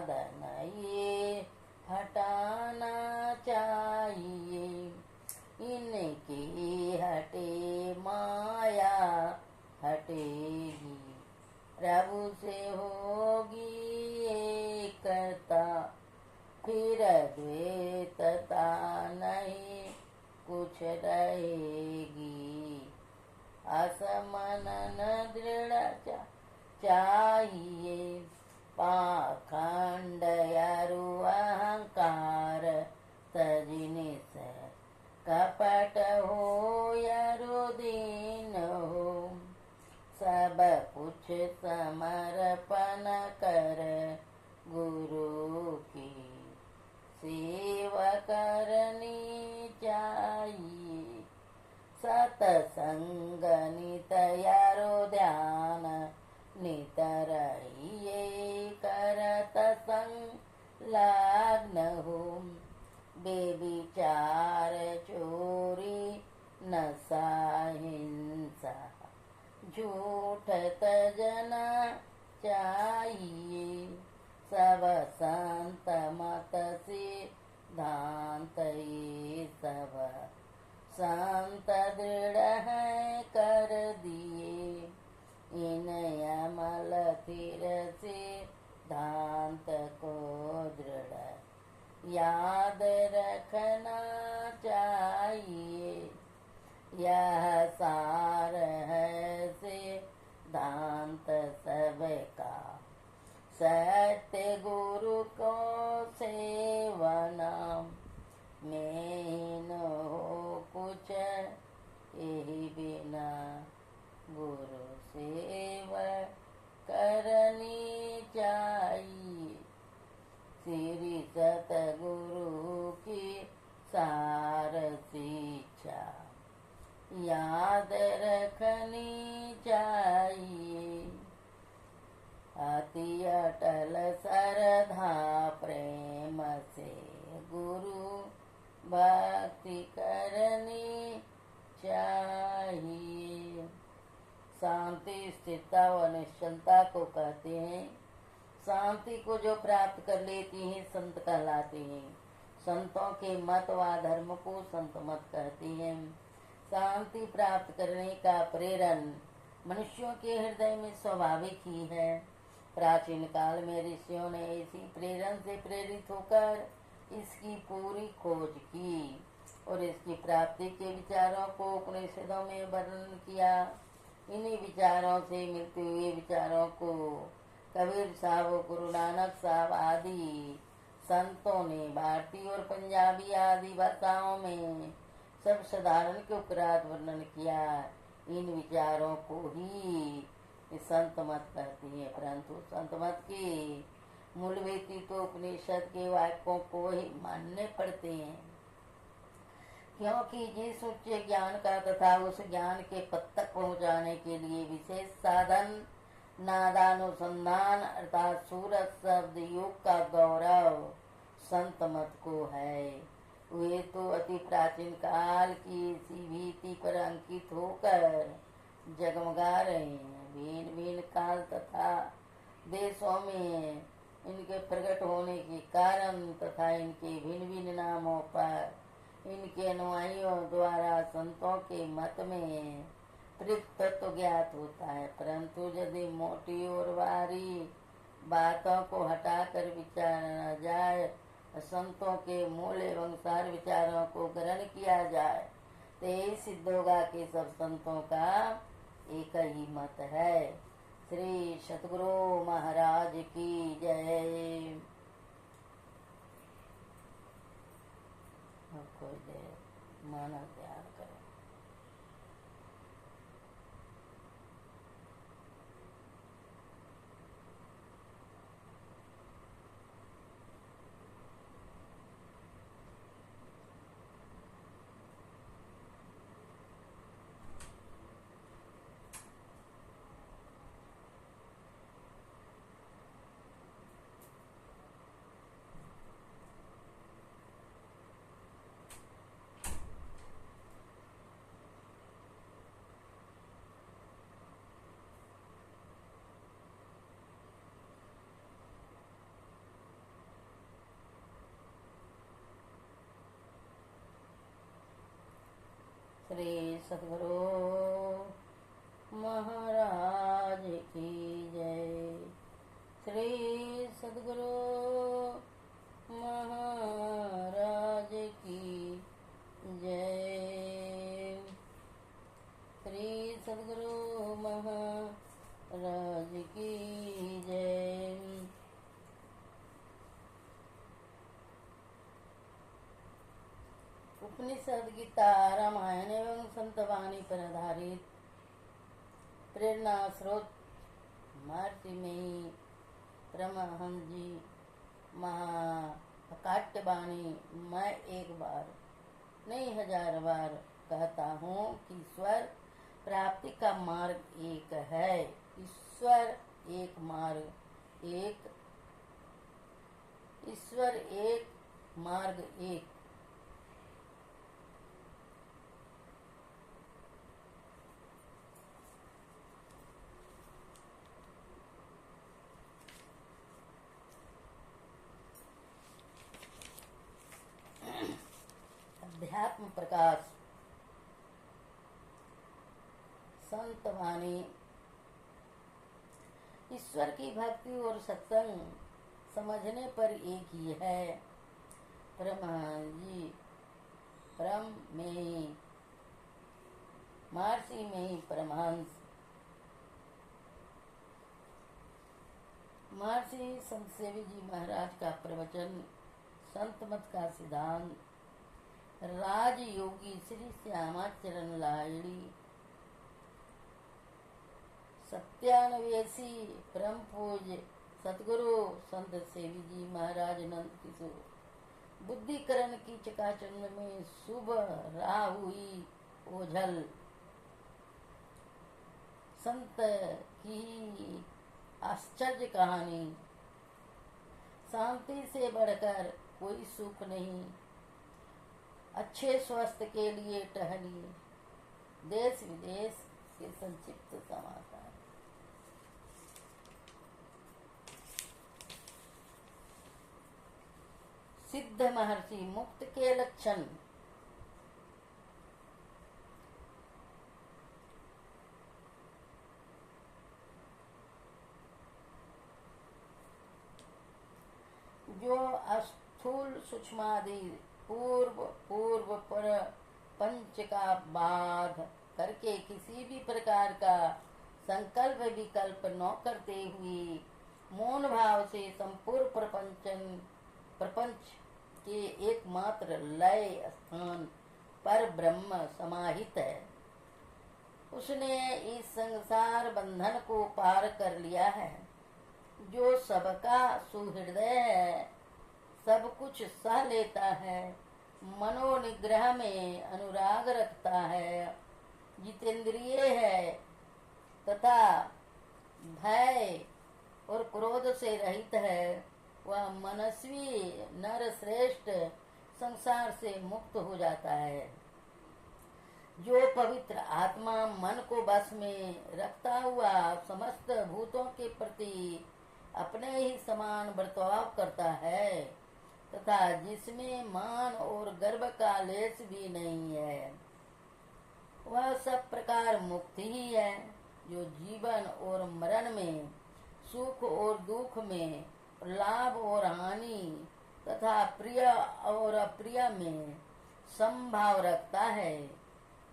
साधन ये हटाना चाहिए। इनकी हटे माया हटेगी, प्रभु से होगी एकता, फिर द्वैतता नहीं कुछ रहेगी। असमनन दृढ़ चाहिए, पाखंड यारु अहंकार तजने से, कपट हो यारु दीन हो, सब कुछ समर्पण कर गुरु की सेवा करनी चाहिए। सतसंग नित यारो ध्यान नित रहिए, करत संलग्न हो, बेविचार चोरी नशा हिंसा झूठ तजना चाहिए। सब संत मत सिद्धांत ये सब संत दृढ़ है कर दिए, इन अमल थिर सिद्धांत को दृढ़ याद रखना चाहिए। यह सार है सिद्धांत सबका, सत्य गुरु को सेवना, में न हो कुछ यही बिना, गुरु सेवा करनी चाहिए। श्री सतगुरु की सार शिक्षा याद रखनी चाहिए। अति अटल श्रद्धा प्रेम से गुरु भक्ति करनी चाहिए। शांति स्थिरता व निश्चलता को कहते हैं। शांति को जो प्राप्त कर लेती हैं संत कहलाते हैं। संतों के मत व धर्म को संत मत कहते हैं। शांति प्राप्त करने का प्रेरण मनुष्यों के हृदय में स्वाभाविक ही है। प्राचीन काल में ऋषियों ने इसी प्रेरण से प्रेरित होकर इसकी पूरी खोज की और इसकी प्राप्ति के विचारों को उपनिषदों में वर्णन किया। इन्हीं विचारों से मिलते हुए विचारों को कबीर साहब, गुरु नानक साहब आदि संतों ने भारतीय और पंजाबी आदि भाषाओं में सब साधारण के उपरांत वर्णन किया। इन विचारों को ही संत मत कहती है, परंतु संत मत की मूल व्यक्ति तो उपनिषद के वाक्यों को ही मानने पड़ते हैं, क्योंकि जिस उच्च ज्ञान का तथा उस ज्ञान के पद तक पहुँचाने के लिए विशेष साधन नादानुसंधान अर्थात सूरत शब्द योग का गौरव संत मत को है। वे तो अति प्राचीन काल की इसी भीति पर अंकित होकर जगमगा रहे हैं। भिन्न भिन्न काल तथा देशों में इनके प्रकट होने के कारण तथा इनके भिन्न भिन्न नामों पर इनके अनुयायियों द्वारा संतों के मत में तृप्त तत्व ज्ञात होता है। परंतु यदि मोटी और भारी बातों को हटाकर विचारा जाए, संतों के मूल एवं सार विचारों को ग्रहण किया जाए तो यही सिद्ध होगा कि सब संतों का एक ही मत है। श्री सतगुरु महाराज की जय। कोई देर मानव ध्यान करें। सद्गुरु महाराज की जय। श्री सद्गुरु महाराज की जय। श्री सद्गुरु महाराज की जय। उपनिषद, गीता, रामायण एवं संतवाणी पर आधारित प्रेरणा स्रोत महर्षि में परमहंस जी महाकाट्यवाणी। मैं एक बार नहीं 1000 बार कहता हूँ कि ईश्वर प्राप्ति का मार्ग एक है। ईश्वर एक मार्ग एक, ईश्वर एक मार्ग एक। अध्यात्म प्रकाश संत वाणी। ईश्वर की भक्ति और सत्संग समझने पर एक ही है। परमहंस जी परम में ही, महर्षि में ही परमहंस। महर्षि संत सेवी जी महाराज का प्रवचन, संत मत का सिद्धांत, राजयोगी श्री श्यामाचरण लाहिड़ी, सत्यान्वेषी परम पूज्य सतगुरु संत सेवी जी महाराज नंद किशोर, बुद्धिकरण की चकाचौंध में शुभ राह हुई ओझल, संत की आश्चर्य कहानी। शांति से बढ़कर कोई सुख नहीं। अच्छे स्वास्थ्य के लिए टहलिए। देश विदेश के संक्षिप्त समाचार। सिद्ध महर्षि मुक्त के लक्षण। जो स्थूल सूक्ष्मादि पूर्व पर पंच का बाध करके किसी भी प्रकार का संकल्प विकल्प न करते हुए मौन भाव से संपूर्ण प्रपंच के एकमात्र लय स्थान पर ब्रह्म समाहित है, उसने इस संसार बंधन को पार कर लिया है। जो सबका सुहृदय है, सब कुछ सह लेता है, मनोनिग्रह में अनुराग रखता है, जितेंद्रिय है तथा भय और क्रोध से रहित है, वह मनस्वी नर श्रेष्ठ संसार से मुक्त हो जाता है। जो पवित्र आत्मा मन को बस में रखता हुआ समस्त भूतों के प्रति अपने ही समान बर्ताव करता है तथा जिसमें मान और गर्व का लेश भी नहीं है, वह सब प्रकार मुक्त ही है। जो जीवन और मरण में, सुख और दुख में, लाभ और हानि तथा प्रिय और अप्रिय में संभाव रखता है,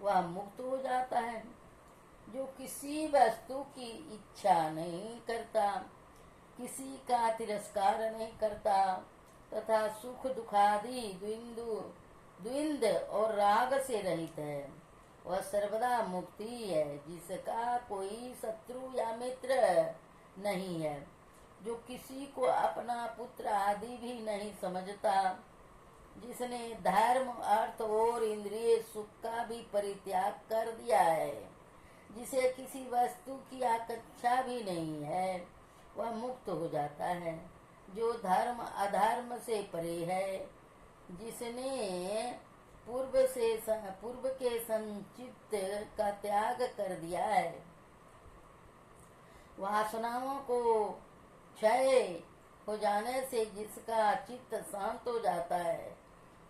वह मुक्त हो जाता है। जो किसी वस्तु की इच्छा नहीं करता, किसी का तिरस्कार नहीं करता तथा सुख दुखादि द्विंद और राग से रहित है, वह सर्वदा मुक्ति है, जिसका कोई शत्रु या मित्र नहीं है। जो किसी को अपना पुत्र आदि भी नहीं समझता, जिसने धर्म अर्थ और इंद्रिय सुख का भी परित्याग कर दिया है, जिसे किसी वस्तु की आकांक्षा भी नहीं है, वह मुक्त हो जाता है। जो धर्म अधर्म से परे है, जिसने पूर्व के संचित का त्याग कर दिया है, वासनाओं को क्षय हो जाने से जिसका चित्त शांत हो जाता है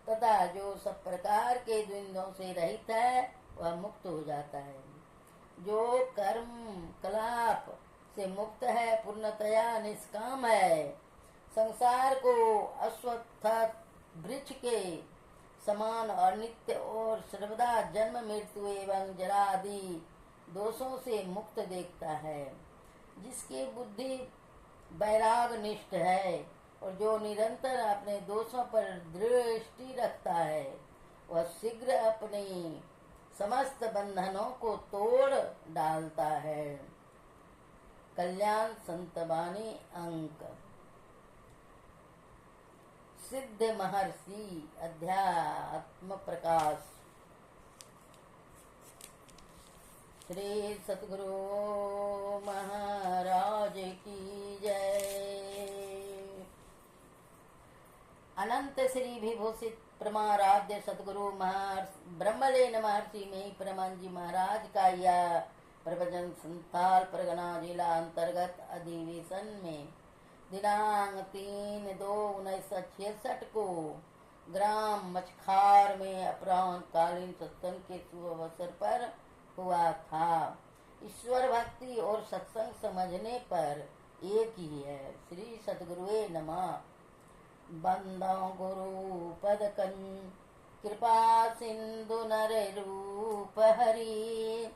तथा जो सब प्रकार के द्वंद्वों से रहित है, वह मुक्त हो जाता है। जो कर्म कलाप से मुक्त है, पूर्णतया निष्काम है, संसार को अश्वत्थ वृक्ष के समान और नित्य और सर्वदा जन्म मृत्यु एवं जरा आदि दोषों से मुक्त देखता है। जिसकी बुद्धि वैराग निष्ठ है और जो निरंतर अपने दोषों पर दृष्टि रखता है, वह शीघ्र अपने समस्त बंधनों को तोड़ डालता है। कल्याण संतवाणी अंक। सिद्ध महर्षि अध्यात्म प्रकाश। श्री सतगुरु महाराज की जय। अनंत श्री विभूषित परमाराध्य सतगुरु ब्रह्मलीन महर्षि में परमानंद जी महाराज का यह प्रवचन संथाल परगना जिला अंतर्गत अधिवेशन में दिनांक 3/2/1966 को ग्राम मचखार में अपराह्न कालीन सत्संग के शुभ अवसर पर हुआ था। ईश्वर भक्ति और सत्संग समझने पर एक ही है। श्री सतगुरुवे नमः। बंदो गुरु पदकं कृपा सिंधु नर रूप हरि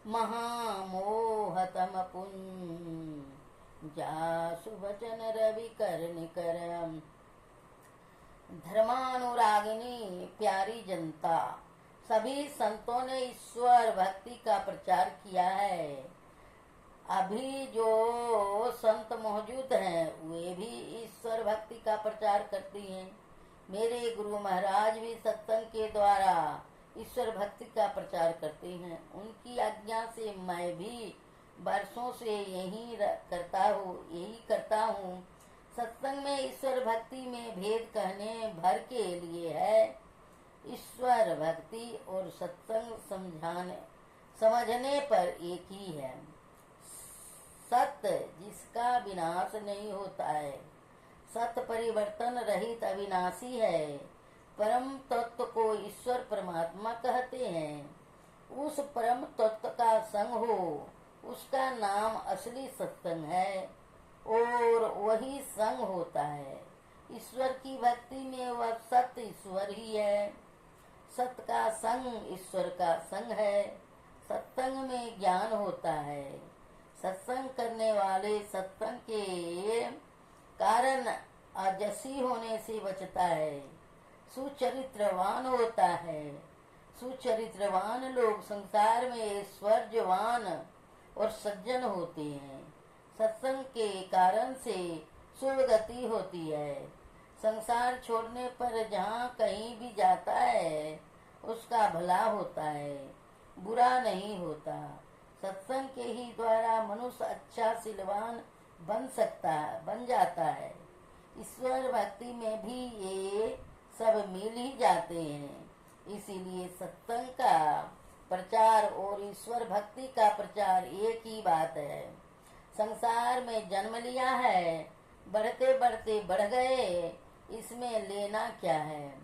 महामोहतम पुंज जासु वचन रवि करम। धर्मानुरागिनी प्यारी जनता, सभी संतों ने ईश्वर भक्ति का प्रचार किया है। अभी जो संत मौजूद हैं वे भी ईश्वर भक्ति का प्रचार करती हैं। मेरे गुरु महाराज भी सत्संग के द्वारा ईश्वर भक्ति का प्रचार करते हैं। उनकी आज्ञा से मैं भी वर्षों से यही करता हूँ। सत्संग में ईश्वर भक्ति में भेद कहने भर के लिए है। ईश्वर भक्ति और सत्संग समझने पर एक ही है। सत्य जिसका विनाश नहीं होता है, सत्य परिवर्तन रहित अविनाशी है। परम तत्व को ईश्वर परमात्मा कहते हैं। उस परम तत्व का संग हो, उसका नाम असली सत्संग है और वही संग होता है। ईश्वर की भक्ति में वह सत्य ईश्वर ही है। सत्य का संग ईश्वर का संग है। सत्संग में ज्ञान होता है। सत्संग करने वाले सत्संग के कारण अजसी होने से बचता है, सुचरित्रवान होता है। सुचरित्रवान लोग संसार में ऐश्वर्यवान और सज्जन होते हैं। सत्संग के कारण से शुभ गति होती है। संसार छोड़ने पर जहाँ कहीं भी जाता है उसका भला होता है, बुरा नहीं होता। सत्संग के ही द्वारा मनुष्य अच्छा सिलवान बन जाता है। ईश्वर भक्ति में भी ये सब मिल ही जाते हैं। इसीलिए सत्संग का प्रचार और ईश्वर भक्ति का प्रचार एक ही बात है। संसार में जन्म लिया है, बढ़ते बढ़ते बढ़ गए, इसमें लेना क्या है।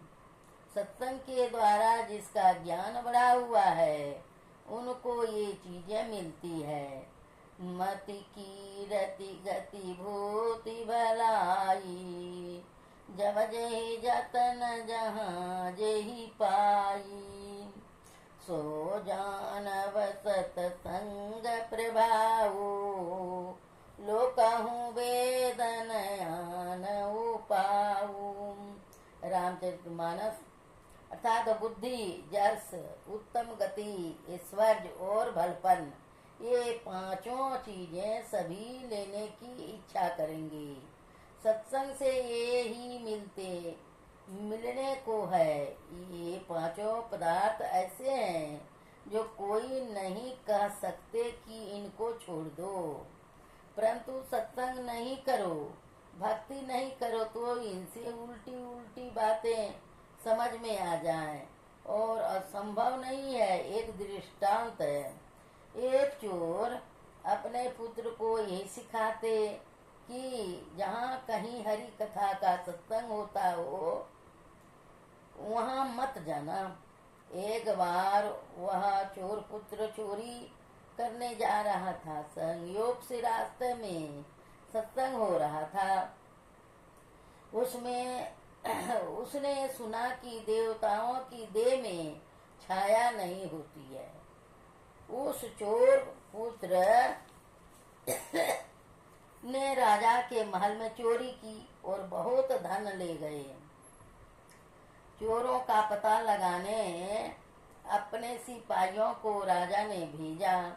सत्संग के द्वारा जिसका ज्ञान बढ़ा हुआ है उनको ये चीजें मिलती है। मति कीरति गति भूति भलाई, जब जेहि जतन जहाँ जेहि पाई। सो जानव सतसंग प्रभाऊ, लोकहु वेदन आन उपाऊ। रामचरितमानस। अर्थात बुद्धि, जस, उत्तम गति, ऐश्वर्य और भलपन, ये पांचों चीजें सभी लेने की इच्छा करेंगे। सत्संग से ये ही मिलने को है। ये पांचों पदार्थ ऐसे हैं जो कोई नहीं कह सकते कि इनको छोड़ दो। परंतु सत्संग नहीं करो, भक्ति नहीं करो तो इनसे उल्टी उल्टी बातें समझ में आ जाएं और असंभव नहीं है। एक दृष्टांत है। एक चोर अपने पुत्र को यही सिखाते कि जहाँ कहीं हरि कथा का सत्संग होता हो वहाँ मत जाना, एक बार वह चोर पुत्र चोरी करने जा रहा था। संयोग से रास्ते में सत्संग हो रहा था। उसमें उसने सुना कि देवताओं की देह में छाया नहीं होती है। उस चोर पुत्र ने राजा के महल में चोरी की और बहुत धन ले गए। चोरों का पता लगाने अपने सिपाहियों को राजा ने भेजा।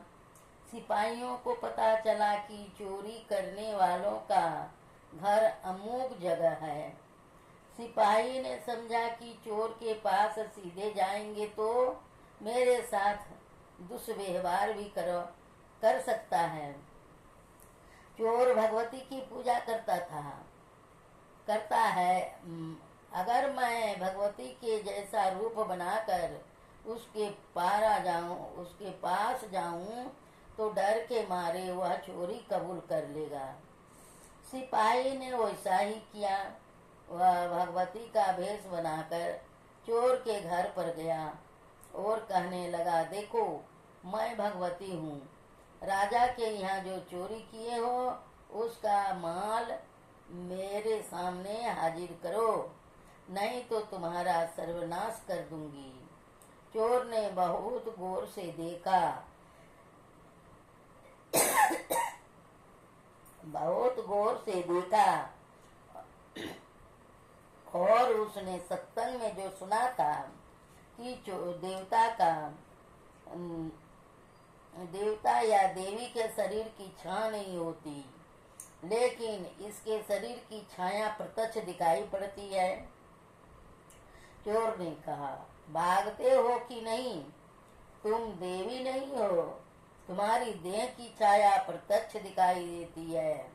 सिपाहियों को पता चला कि चोरी करने वालों का घर अमुक जगह है। सिपाही ने समझा कि चोर के पास सीधे जाएंगे तो मेरे साथ दुष्व्यवहार भी कर सकता है। चोर भगवती की पूजा करता है। अगर मैं भगवती के जैसा रूप बनाकर उसके पास जाऊं तो डर के मारे वह चोरी कबूल कर लेगा। सिपाही ने वैसा ही किया। वह भगवती का भेष बनाकर चोर के घर पर गया और कहने लगा, देखो मैं भगवती हूँ। राजा के यहाँ जो चोरी किए हो उसका माल मेरे सामने हाजिर करो, नहीं तो तुम्हारा सर्वनाश कर दूंगी। चोर ने बहुत गौर से देखा और उसने सत्संग में जो सुना था कि देवता या देवी के शरीर की छाया नहीं होती, लेकिन इसके शरीर की छाया प्रत्यक्ष दिखाई पड़ती है। चोर ने कहा, भागते हो कि नहीं? तुम देवी नहीं हो, तुम्हारी देह की छाया प्रत्यक्ष दिखाई देती है,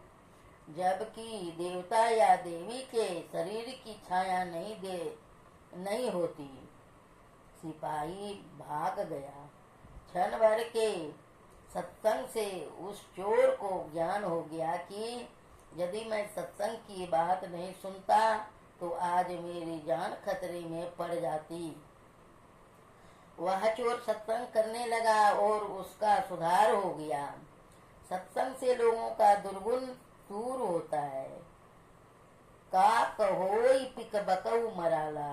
जबकि देवता या देवी के शरीर की छाया नहीं होती। सिपाही भाग गया। क्षण भर के सत्संग से उस चोर को ज्ञान हो गया कि यदि मैं सत्संग की बात नहीं सुनता तो आज मेरी जान खतरे में पड़ जाती। वह चोर सत्संग करने लगा और उसका सुधार हो गया। सत्संग से लोगों का दुर्गुण दूर होता है। का कहोई पिक बकऊ मराला,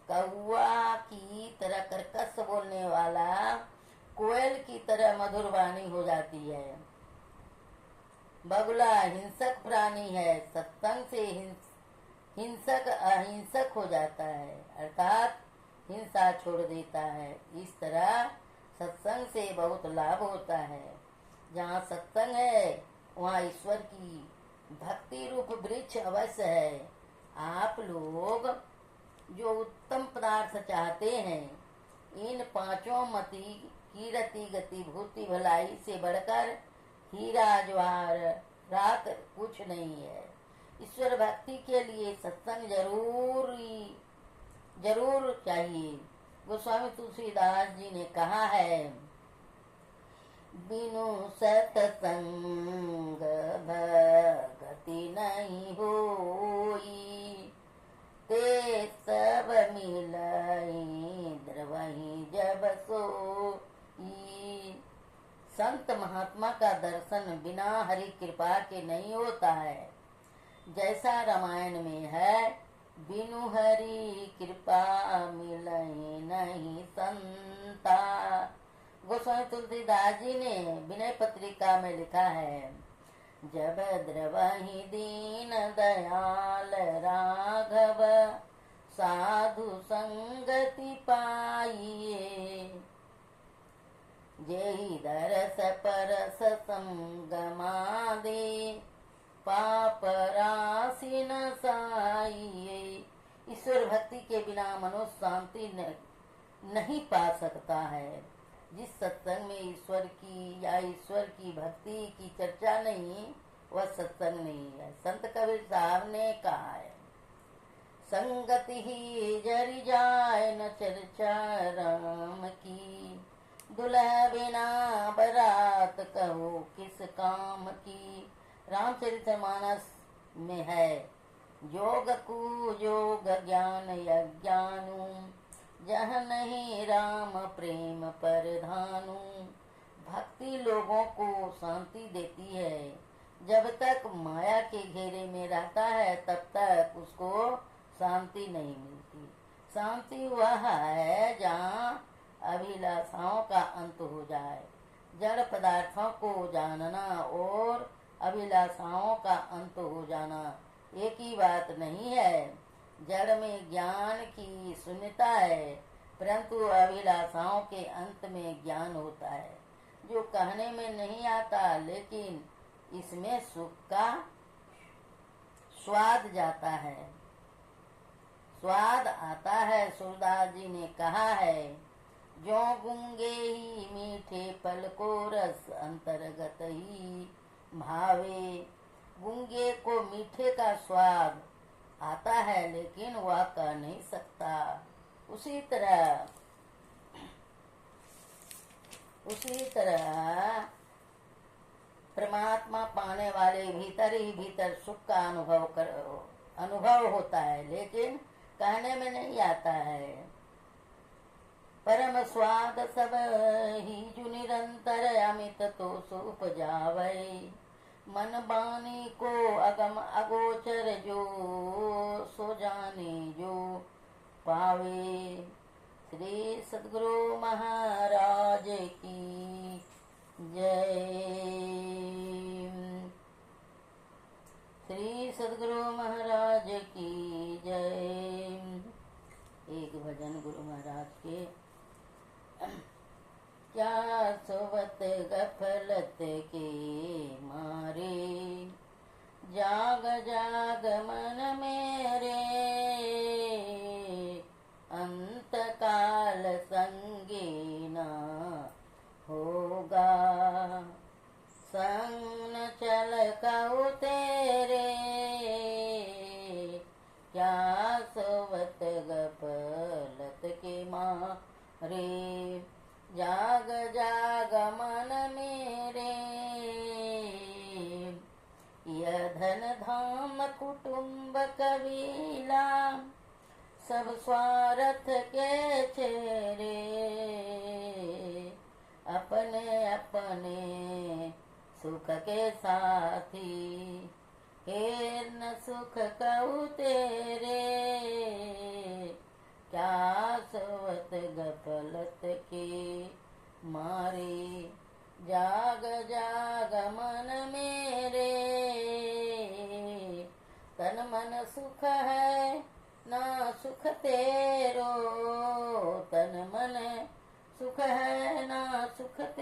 कौआ की तरह कर्कश बोलने वाला कोयल की तरह मधुर वाणी हो जाती है। बगुला हिंसक प्राणी है, सत्संग से हिंसक अहिंसक हो जाता है, अर्थात हिंसा छोड़ देता है। इस तरह सत्संग से बहुत लाभ होता है। जहाँ सत्संग है वहाँ ईश्वर की भक्ति रूप वृक्ष अवश्य है। आप लोग जो उत्तम पदार्थ चाहते हैं, इन पांचों मति कीरति गति भूति भलाई से बढ़कर हीरा जवाहरात कुछ नहीं है। ईश्वर भक्ति के लिए सत्संग जरूर चाहिए। गोस्वामी तुलसीदास जी ने कहा है, बिनु सत्संग भगति नहीं होई, ते सब मिलई द्रवहि जब सोई। संत महात्मा का दर्शन बिना हरि कृपा के नहीं होता है। जैसा रामायण में है, बिनु हरि कृपा मिलई नहीं संता। गोस्वामी तुलसीदास जी ने विनय पत्रिका में लिखा है, जब द्रवहि दीन दयाल राघव, साधु संगति पाइए, जेहि दरस परस संगमादे, पाप राशि न साइए। ईश्वर भक्ति के बिना मनुष्य शांति नहीं पा सकता है। जिस सत्संग में ईश्वर की या ईश्वर की भक्ति की चर्चा नहीं, वह सत्संग नहीं है। संत कबीर साहब ने कहा है, संगति ही जरि जाय न चर्चा राम की, दुल्हा बिना बरात कहो किस काम की। रामचरितमानस में है, योग कु योग ज्ञान यज्ञानु, जह नहीं राम प्रेम परधानु। भक्ति लोगों को शांति देती है। जब तक माया के घेरे में रहता है तब तक उसको शांति नहीं मिलती। शांति वह है जहाँ अभिलाषाओं का अंत हो जाए। जड़ पदार्थों को जानना और अभिलाषाओं का अंत हो जाना एक ही बात नहीं है। जड़ में ज्ञान की शून्यता है, परंतु अभिलाषाओं के अंत में ज्ञान होता है, जो कहने में नहीं आता, लेकिन इसमें सुख का स्वाद जाता है, स्वाद आता है। सूरदास जी ने कहा है, जो गूंगे ही मीठे पल को रस अंतर्गत ही भावे। गूंगे को मीठे का स्वाद आता है, लेकिन वह कह नहीं सकता। उसी तरह परमात्मा पाने वाले भीतर ही भीतर सुख का अनुभव होता है, लेकिन कहने में नहीं आता है। परम स्वाद सब ही जो निरंतर अमित तो उपजावे। मन बानी को अगम अगोचर जो सो जाने जो पावे। श्री सद्गुरु महाराज की जय। श्री सद्गुरु महाराज की जय। एक भजन गुरु महाराज के। क्या सोवत गफलत के मारे, जाग जाग मन मेरे। अंत काल संगे न होगा, संग न चल कहु तेरे। क्या सोवत गफलत के मारे, जाग जाग मन मेरे। यह धन धाम कुटुंब कबीला, सब स्वार्थ के चेहरे। अपने अपने सुख के साथी, हेर न सुख कहु तेरे। क्या सोवत गफलत के मारे, जाग जाग मन मेरे। तन मन सुख है ना सुख तेरो, तन मन सुख है ना सुख तेरो।